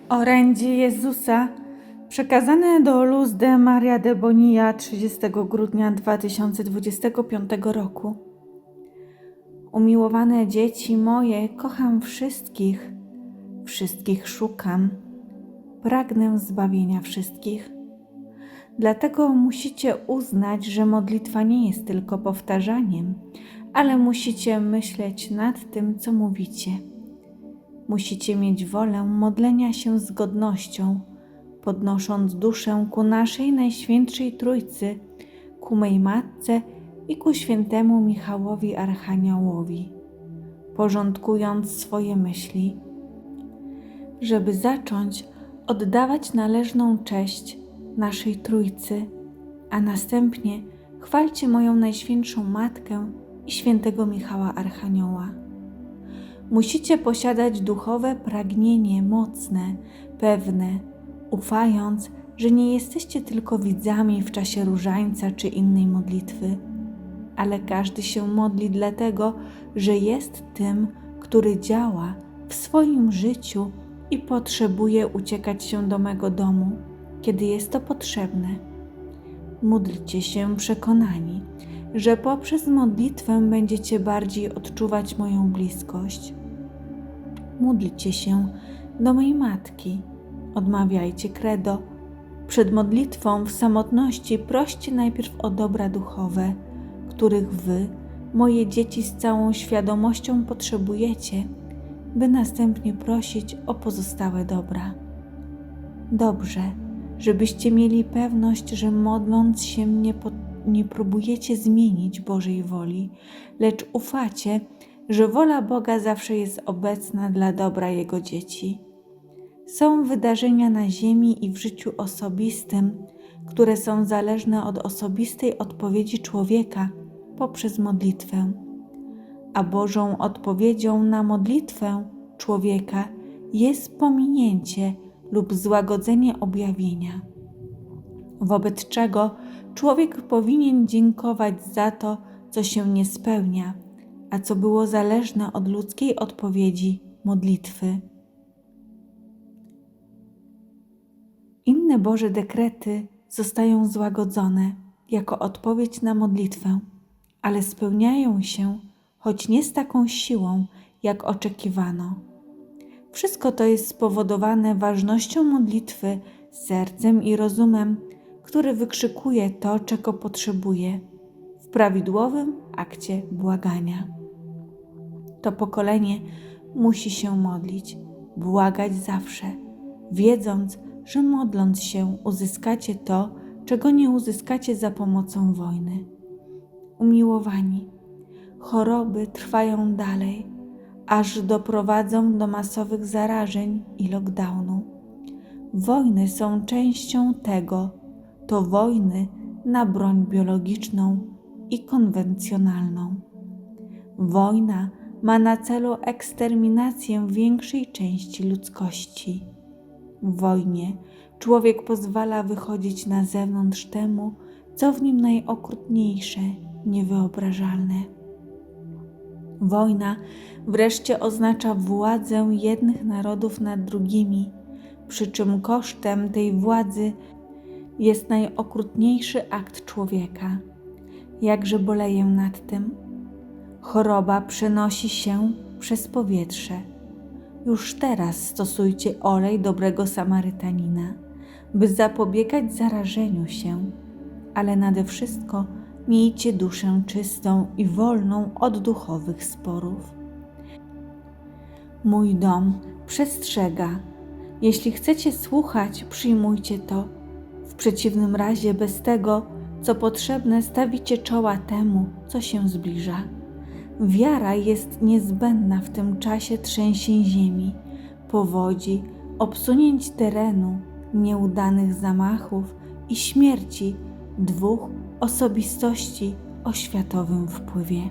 Orędzie Jezusa przekazane do Luz de Maria de Bonilla 30 grudnia 2025 roku. Umiłowane dzieci moje, kocham wszystkich, wszystkich szukam, pragnę zbawienia wszystkich. Dlatego musicie uznać, że modlitwa nie jest tylko powtarzaniem, ale musicie myśleć nad tym, co mówicie. Musicie mieć wolę modlenia się z godnością, podnosząc duszę ku naszej Najświętszej Trójcy, ku mej Matce i ku świętemu Michałowi Archaniołowi, porządkując swoje myśli, żeby zacząć oddawać należną cześć naszej Trójcy, a następnie chwalcie moją Najświętszą Matkę i świętego Michała Archanioła. Musicie posiadać duchowe pragnienie mocne, pewne, ufając, że nie jesteście tylko widzami w czasie różańca czy innej modlitwy, ale każdy się modli dlatego, że jest tym, który działa w swoim życiu i potrzebuje uciekać się do mego domu, kiedy jest to potrzebne. Módlcie się przekonani, że poprzez modlitwę będziecie bardziej odczuwać moją bliskość. Módlcie się do mej Matki, odmawiajcie credo. Przed modlitwą w samotności proście najpierw o dobra duchowe, których wy, moje dzieci, z całą świadomością potrzebujecie, by następnie prosić o pozostałe dobra. Dobrze, żebyście mieli pewność, że modląc się nie próbujecie zmienić Bożej woli, lecz ufacie, że wola Boga zawsze jest obecna dla dobra Jego dzieci. Są wydarzenia na ziemi i w życiu osobistym, które są zależne od osobistej odpowiedzi człowieka poprzez modlitwę, a Bożą odpowiedzią na modlitwę człowieka jest pominięcie lub złagodzenie objawienia, wobec czego człowiek powinien dziękować za to, co się nie spełnia, a co było zależne od ludzkiej odpowiedzi modlitwy. Inne Boże dekrety zostają złagodzone jako odpowiedź na modlitwę, ale spełniają się, choć nie z taką siłą, jak oczekiwano. Wszystko to jest spowodowane ważnością modlitwy, sercem i rozumem, który wykrzykuje to, czego potrzebuje, w prawidłowym akcie błagania. To pokolenie musi się modlić, błagać zawsze, wiedząc, że modląc się uzyskacie to, czego nie uzyskacie za pomocą wojny. Umiłowani, choroby trwają dalej, aż doprowadzą do masowych zarażeń i lockdownu. Wojny są częścią tego, to wojny na broń biologiczną i konwencjonalną. Wojna ma na celu eksterminację większej części ludzkości. W wojnie człowiek pozwala wychodzić na zewnątrz temu, co w nim najokrutniejsze, niewyobrażalne. Wojna wreszcie oznacza władzę jednych narodów nad drugimi, przy czym kosztem tej władzy jest najokrutniejszy akt człowieka. Jakże boleję nad tym. Choroba przenosi się przez powietrze. Już teraz stosujcie olej dobrego Samarytanina, by zapobiegać zarażeniu się, ale nade wszystko miejcie duszę czystą i wolną od duchowych sporów. Mój dom przestrzega. Jeśli chcecie słuchać, przyjmujcie to. W przeciwnym razie bez tego, co potrzebne, stawicie czoła temu, co się zbliża. Wiara jest niezbędna w tym czasie trzęsień ziemi, powodzi, obsunięć terenu, nieudanych zamachów i śmierci dwóch osobistości o światowym wpływie.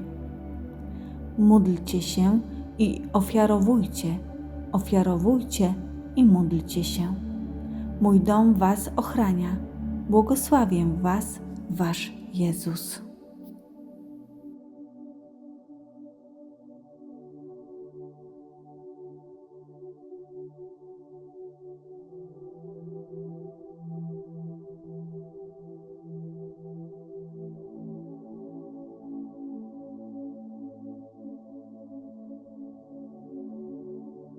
Módlcie się i ofiarowujcie i módlcie się. Mój dom was ochrania. Błogosławię was, wasz Jezus.